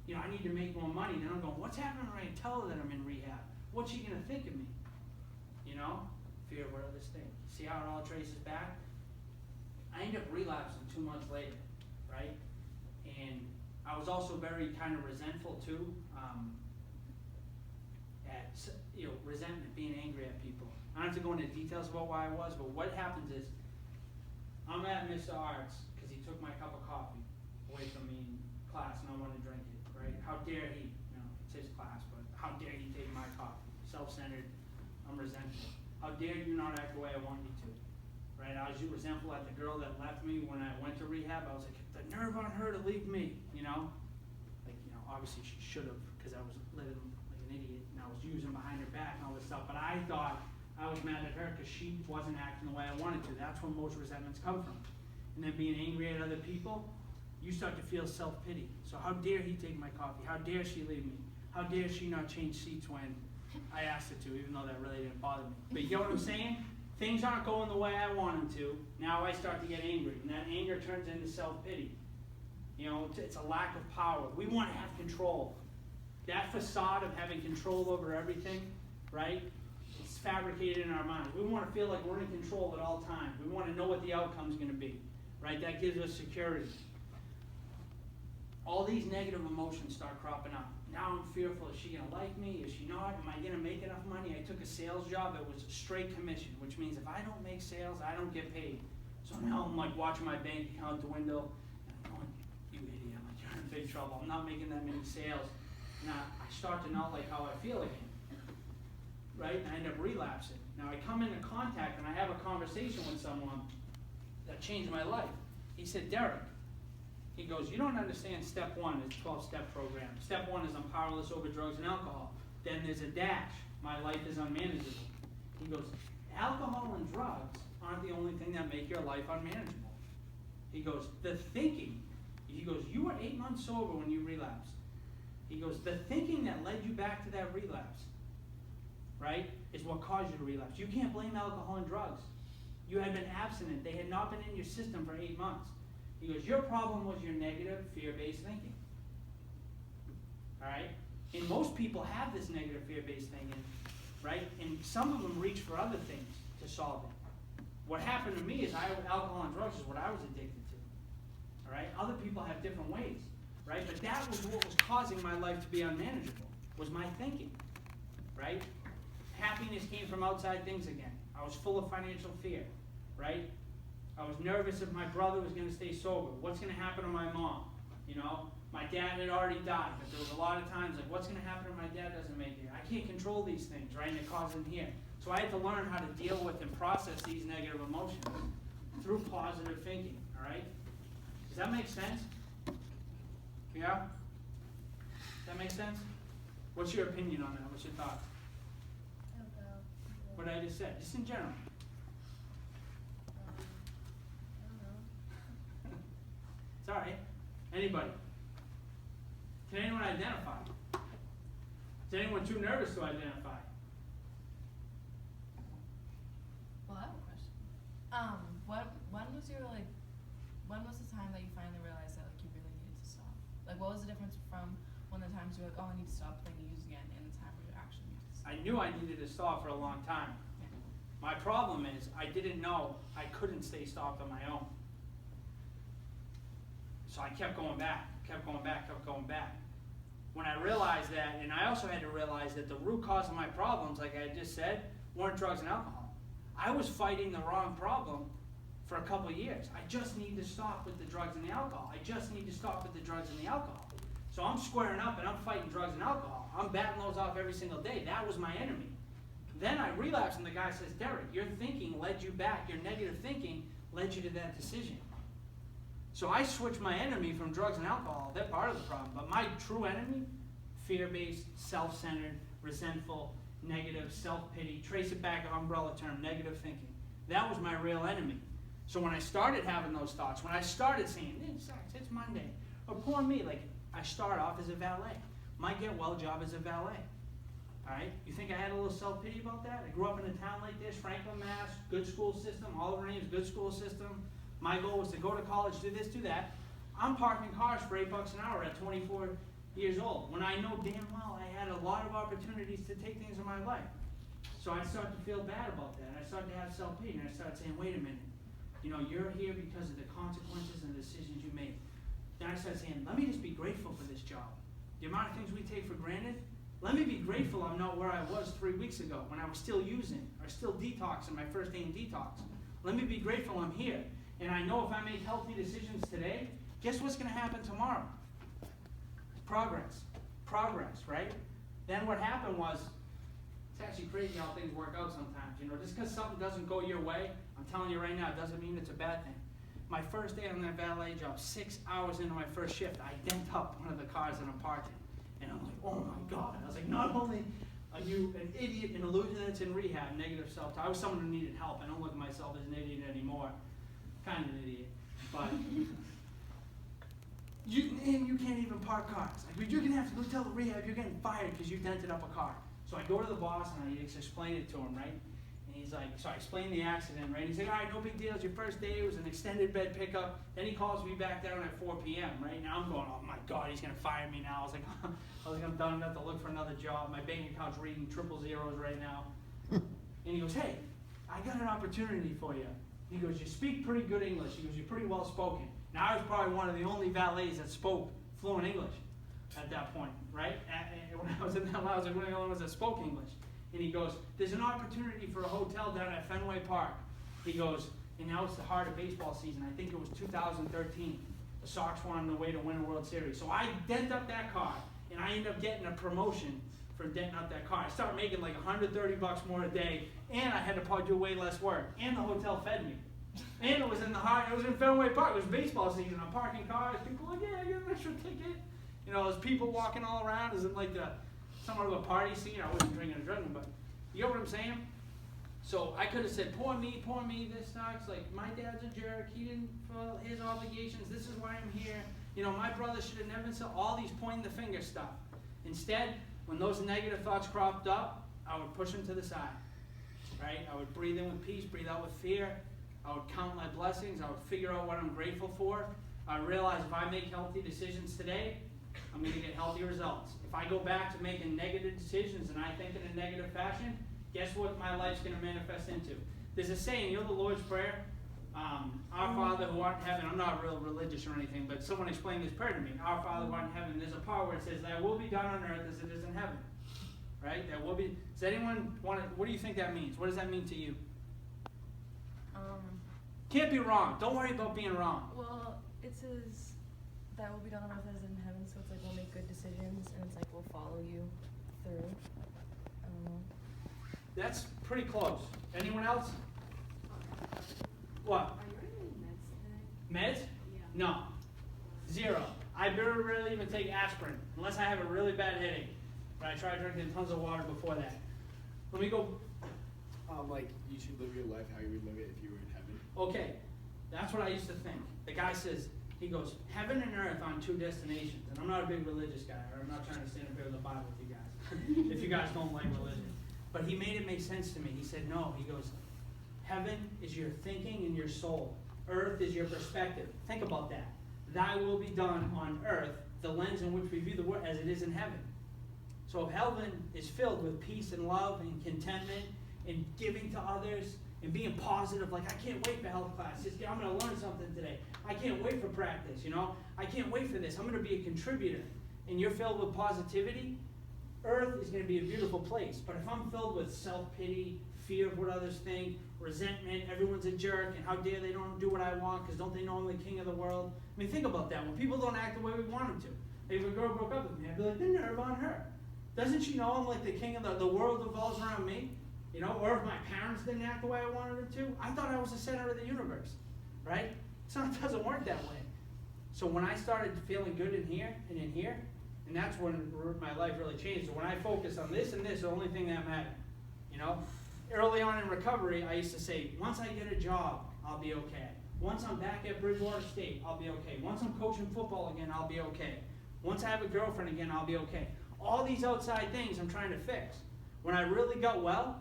You know, I need to make more money. Then I'm going, what's happening when I tell her that I'm in rehab? What's she gonna think of me? You know, fear of what others think. See how it all traces back? I end up relapsing 2 months later, right? And I was also very kind of resentful too, at, you know, resentment, being angry at people. I don't have to go into details about why I was, but what happens is, I'm at Mr. Arts because he took my cup of coffee away from me in class and I want to drink it, right? How dare he, you know, it's his class, but how dare he take my coffee? Self-centered, I'm resentful. How dare you not act the way I want you to, right? I was resentful at the girl that left me when I went to rehab. I was like, the nerve on her to leave me, you know? Like, you know, obviously she should have, because I was living like an idiot and I was using behind her back and all this stuff, but I thought I was mad at her because she wasn't acting the way I wanted to. That's where most resentments come from. And then being angry at other people, you start to feel self-pity. So how dare he take my coffee? How dare she leave me? How dare she not change seats when I asked her to, even though that really didn't bother me? But you get what I'm saying? Things aren't going the way I want them to. Now I start to get angry, and that anger turns into self-pity. You know, it's a lack of power. We want to have control. That facade of having control over everything, right? It's fabricated in our minds. We want to feel like we're in control at all times. We want to know what the outcome's going to be, right? That gives us security. All these negative emotions start cropping up. Now I'm fearful, is she going to like me? Is she not? Am I going to make enough money? I took a sales job that was straight commission, which means if I don't make sales, I don't get paid. So now I'm like watching my bank account dwindle, and I'm going, you idiot, I'm like, you're in big trouble. I'm not making that many sales. Now I start to not like how I feel again, right? And I end up relapsing. Now I come into contact and I have a conversation with someone that changed my life. He said, Derek, he goes, you don't understand step 1 is 12-step program. Step 1 is I'm powerless over drugs and alcohol. Then there's a dash. My life is unmanageable. He goes, alcohol and drugs aren't the only thing that make your life unmanageable. He goes, the thinking. He goes, you were 8 months sober when you relapsed. He goes, the thinking that led you back to that relapse, right, is what caused you to relapse. You can't blame alcohol and drugs. You had been abstinent. They had not been in your system for 8 months. He goes, your problem was your negative, fear-based thinking. All right? And most people have this negative, fear-based thinking, right? And some of them reach for other things to solve it. What happened to me is alcohol and drugs is what I was addicted to. All right? Other people have different ways, right? But that was what was causing my life to be unmanageable. was my thinking, right? Happiness came from outside things again. I was full of financial fear, right? I was nervous if my brother was going to stay sober. What's going to happen to my mom? You know, my dad had already died, but there was a lot of times like, what's going to happen if my dad doesn't make it? I can't control these things, right? And it causes them here. So I had to learn how to deal with and process these negative emotions through positive thinking, all right? Does that make sense? Yeah? Does that make sense? What's your opinion on that? What's your thoughts? About What I just said, just in general. I don't know. It's all right. Anybody? Can anyone identify? Is anyone too nervous to identify? Well, I have a question. When was the time that you finally realized that like you really needed to stop? Like, what was the difference from when the times you were like, oh, I need to stop playing the use again, and the time where you actually need to stop? I knew I needed to stop for a long time. My problem is I didn't know I couldn't stay stopped on my own. So I kept going back. When I realized that, and I also had to realize that the root cause of my problems, like I just said, weren't drugs and alcohol. I was fighting the wrong problem for a couple of years. I just need to stop with the drugs and the alcohol. So I'm squaring up and I'm fighting drugs and alcohol. I'm batting those off every single day. That was my enemy. Then I relapsed and the guy says, Derek, your thinking led you back. Your negative thinking led you to that decision. So I switched my enemy from drugs and alcohol. They're part of the problem. But my true enemy, fear-based, self-centered, resentful, negative, self-pity, trace it back, umbrella term, negative thinking. That was my real enemy. So when I started having those thoughts, when I started saying, it sucks, it's Monday, or poor me, like I start off as a valet. My get-well job is a valet. All right? You think I had a little self-pity about that? I grew up in a town like this, Franklin, Mass., good school system, Oliver Ames, good school system. My goal was to go to college, do this, do that. I'm parking cars for $8 an hour at 24 years old, when I know damn well I had a lot of opportunities to take things in my life. So I started to feel bad about that. I started to have self-pity, and I started saying, wait a minute. You know, you're here because of the consequences and the decisions you made. Then I started saying, let me just be grateful for this job. The amount of things we take for granted, let me be grateful I'm not where I was 3 weeks ago when I was still using, or still detoxing, my first day in detox. Let me be grateful I'm here. And I know if I make healthy decisions today, guess what's going to happen tomorrow? Progress, right? Then what happened was, it's actually crazy how things work out sometimes. You know, just because something doesn't go your way, I'm telling you right now, it doesn't mean it's a bad thing. My first day on that valet job, 6 hours into my first shift, I dent up one of the cars that I'm parking. And I'm like, oh my God. I was like, not only are you an idiot and a loser that's in rehab, negative self-talk. I was someone who needed help. I don't look at myself as an idiot anymore. Kind of an idiot. But you can't even park cars. Like, you're going to have to go tell the rehab you're getting fired because you dented up a car. So I go to the boss and I explain it to him, right? And he's like, so I explain the accident, right? He's like, all right, no big deal. It's your first day. It was an extended bed pickup. Then he calls me back down at 4 p.m., right? Now I'm going, oh my God, he's going to fire me now. I was like, I'm done. I have to look for another job. My bank account's reading triple zeros right now. And he goes, hey, I got an opportunity for you. He goes, you speak pretty good English. He goes, you're pretty well spoken. Now, I was probably one of the only valets that spoke fluent English at that point, right? When I was in that, I was like one of the only ones that spoke English. And he goes, there's an opportunity for a hotel down at Fenway Park. He goes, and now it's the heart of baseball season. I think it was 2013. The Sox were on the way to win a World Series. So I dent up that car, and I ended up getting a promotion for denting up that car. I started making like $130 more a day, and I had to probably do way less work. And the hotel fed me. And it was in the heart, it was in Fenway Park. It was baseball season. I'm parking cars. People are like, yeah, I get an extra ticket. You know, there's people walking all around. It's like somewhat of a party scene. I wasn't drinking or drugging, but you know what I'm saying? So I could have said, poor me, this sucks. Like, my dad's a jerk. He didn't fulfill his obligations. This is why I'm here. You know, my brother should have never been so, all these pointing the finger stuff. Instead, when those negative thoughts cropped up, I would push them to the side, right? I would breathe in with peace, breathe out with fear. I would count my blessings. I would figure out what I'm grateful for. I realize if I make healthy decisions today, I'm going to get healthy results. If I go back to making negative decisions and I think in a negative fashion, guess what my life's going to manifest into? There's a saying, you know the Lord's Prayer? Our Father who art in heaven, I'm not real religious or anything, but someone explained this prayer to me. Our Father who art in heaven, there's a part where it says, thy will be done on earth as it is in heaven. Right? That will be, does anyone want to, what do you think that means? What does that mean to you? Can't be wrong. Don't worry about being wrong. Well, it says that will be done on earth as in heaven, so it's like we'll make good decisions, and it's like we'll follow you through. I don't know. That's pretty close. Anyone else? What? Are you any meds today? Meds? Yeah. No. 0. I barely even take aspirin, unless I have a really bad headache. But I try drinking tons of water before that. Let me go. Like, you should live your life how you would live it if you were in heaven. Okay, that's what I used to think. The guy says, he goes, heaven and earth on 2 destinations. And I'm not a big religious guy, or I'm not trying to stand up here with the Bible with you guys, if you guys don't like religion. But he made it make sense to me. He said, no, he goes, heaven is your thinking and your soul. Earth is your perspective. Think about that. Thy will be done on earth, the lens in which we view the world, as it is in heaven. So if heaven is filled with peace and love and contentment and giving to others and being positive, like I can't wait for health class. I'm going to learn something today. I can't wait for practice, you know. I can't wait for this. I'm going to be a contributor. And you're filled with positivity, earth is going to be a beautiful place. But if I'm filled with self-pity, fear of what others think, resentment, everyone's a jerk, and how dare they don't do what I want because don't they know I'm the king of the world? I mean, think about that. When people don't act the way we want them to. If a girl broke up with me, I'd be like, the nerve on her. Doesn't she know I'm like the king of the world revolves around me? You know, or if my parents didn't act the way I wanted them to, I thought I was the center of the universe, right? So it doesn't work that way. So when I started feeling good in here and in here, and that's when my life really changed. So when I focus on this and this, the only thing that mattered, you know? Early on in recovery, I used to say, once I get a job, I'll be okay. Once I'm back at Bridgewater State, I'll be okay. Once I'm coaching football again, I'll be okay. Once I have a girlfriend again, I'll be okay. All these outside things I'm trying to fix. When I really got well,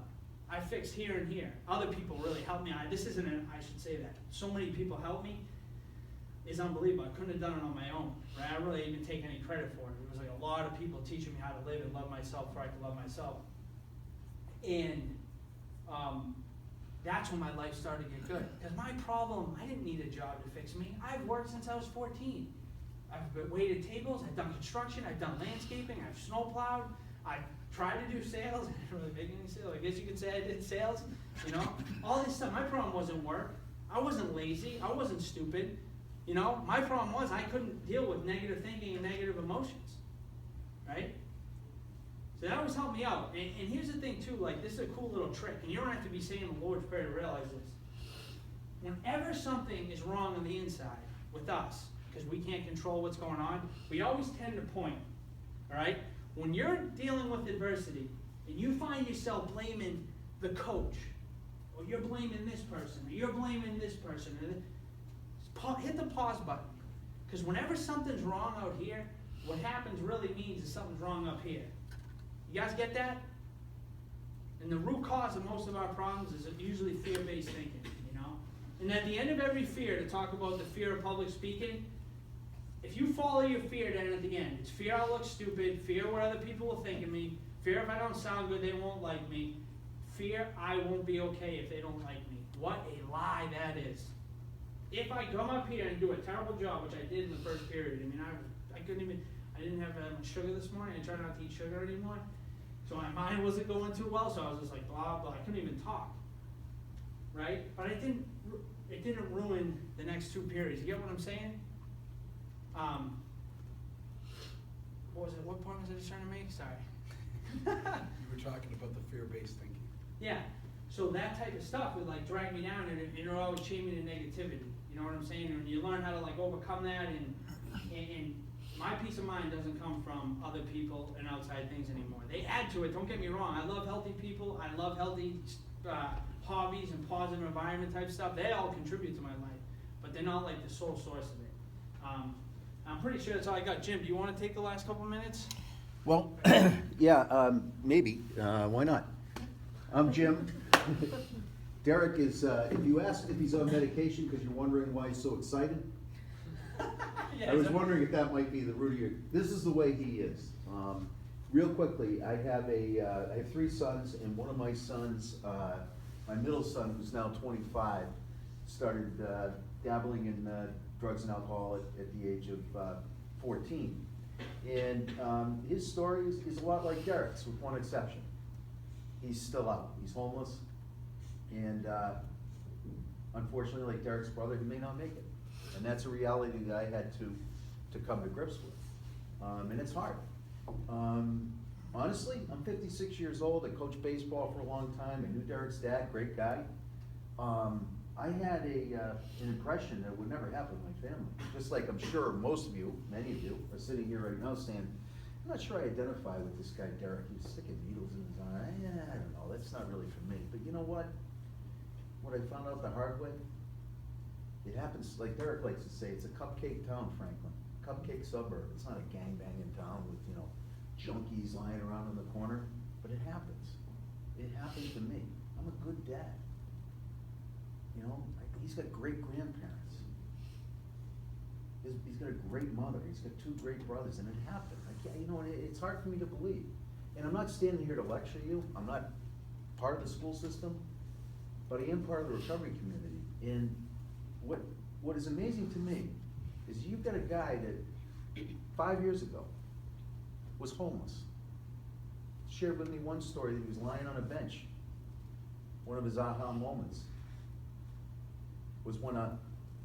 I fixed here and here. Other people really helped me. I should say that. So many people helped me. It's unbelievable. I couldn't have done it on my own. Right? I really even take any credit for it. It was like a lot of people teaching me how to live and love myself before I could love myself. And that's when my life started to get good. Because my problem, I didn't need a job to fix me. I've worked since I was 14. I've waited tables, I've done construction, I've done landscaping, I've snowplowed, I've tried to do sales. I didn't really make any sales. I guess you could say I did sales. You know, all this stuff. My problem wasn't work. I wasn't lazy. I wasn't stupid. You know, my problem was I couldn't deal with negative thinking and negative emotions. Right? So that always helped me out. And here's the thing too, like this is a cool little trick. And you don't have to be saying the Lord's Prayer to realize this. Whenever something is wrong on the inside with us, because we can't control what's going on, we always tend to point. All right? When you're dealing with adversity and you find yourself blaming the coach, or you're blaming this person, or you're blaming this person, hit the pause button. Because whenever something's wrong out here, what happens really means is something's wrong up here. You guys get that? And the root cause of most of our problems is usually fear-based thinking, you know? And at the end of every fear, to talk about the fear of public speaking, if you follow your fear then at the end, it's fear I'll look stupid, fear what other people will think of me, fear if I don't sound good they won't like me, fear I won't be okay if they don't like me. What a lie that is. If I come up here and do a terrible job, which I did in the first period, I mean, I didn't have that much sugar this morning, I tried not to eat sugar anymore, so my mind wasn't going too well, so I was just like blah, blah, I couldn't even talk, right? But it didn't ruin the next 2 periods, you get what I'm saying? What was it? What point was I just trying to make? Sorry. You were talking about the fear-based thinking. Yeah. So that type of stuff would like drag me down, and it would always chain me to negativity. You know what I'm saying? And you learn how to like overcome that, and my peace of mind doesn't come from other people and outside things anymore. They add to it. Don't get me wrong. I love healthy people. I love healthy hobbies and positive environment type stuff. They all contribute to my life, but they're not like the sole source of it. I'm pretty sure that's all I got. Jim, do you want to take the last couple minutes? Well, yeah, maybe. Why not? I'm Jim. Derek is, if you asked if he's on medication because you're wondering why he's so excited, Yeah, I was wondering if that might be the root of your, this is the way he is. Real quickly, I have 3 sons, and one of my sons, my middle son, who's now 25, started dabbling in drugs and alcohol at the age of 14. And his story is a lot like Derek's, with one exception. He's still out. He's homeless. And unfortunately, like Derek's brother, he may not make it. And that's a reality that I had to come to grips with. And it's hard. Honestly, I'm 56 years old. I coached baseball for a long time. I knew Derek's dad, great guy. I had an impression that it would never happen in my family. Just like I'm sure most of you, many of you, are sitting here right now saying, I'm not sure I identify with this guy Derek. He was sticking needles in his eye. I don't know, that's not really for me. But you know what? What I found out the hard way, it happens, like Derek likes to say, it's a cupcake town, Franklin. Cupcake suburb. It's not a gangbanging town with, junkies lying around in the corner. But it happens. It happened to me. I'm a good dad. He's got great grandparents. He's got a great mother. He's got 2 great brothers, and it happened. It's hard for me to believe. And I'm not standing here to lecture you. I'm not part of the school system, but I am part of the recovery community. And what is amazing to me is you've got a guy that 5 years ago was homeless. Shared with me one story that he was lying on a bench. One of his aha moments was when a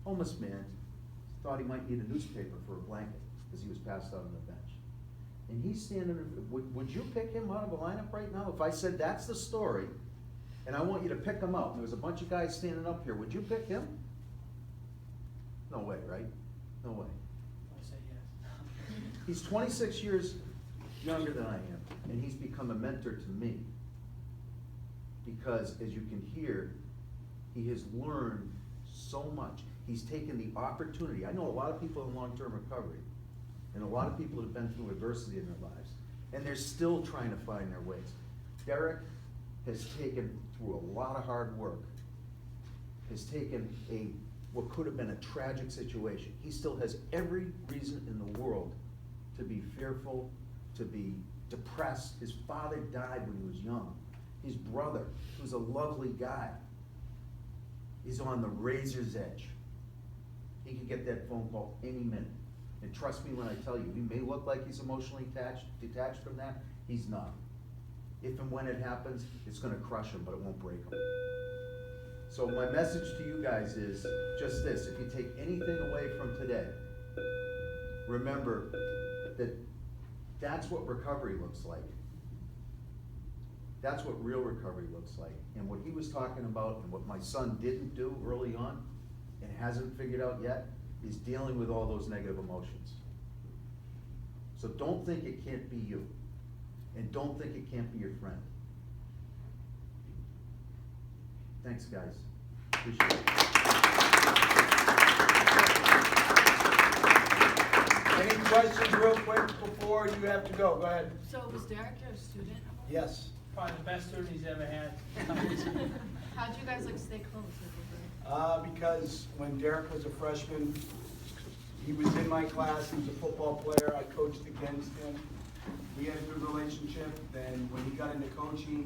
homeless man thought he might need a newspaper for a blanket because he was passed out on the bench. And he's standing, would you pick him out of a lineup right now? If I said that's the story, and I want you to pick him out, and there was a bunch of guys standing up here, would you pick him? No way, right? No way. I say yes. He's 26 years younger than I am, and he's become a mentor to me. Because, as you can hear, he has learned so much. He's taken the opportunity. I know a lot of people in long-term recovery, and a lot of people have been through adversity in their lives, and they're still trying to find their ways. Derek has taken, through a lot of hard work, has taken what could have been a tragic situation. He still has every reason in the world to be fearful, to be depressed. His father died when he was young. His brother, who's a lovely guy, is on the razor's edge. He could get that phone call any minute. And trust me when I tell you, he may look like he's emotionally detached from that. He's not. If and when it happens, it's gonna crush him, but it won't break him. So my message to you guys is just this: if you take anything away from today, remember that that's what recovery looks like. That's what real recovery looks like. And what he was talking about, and what my son didn't do early on, and hasn't figured out yet, is dealing with all those negative emotions. So don't think it can't be you. And don't think it can't be your friend. Thanks, guys. Appreciate it. Any questions real quick before you have to go? Go ahead. So was Derek your student? Yes. Probably the best student he's ever had. How'd you guys stay close? Because when Derek was a freshman, he was in my class, he was a football player, I coached against him. We had a good relationship. Then when he got into coaching,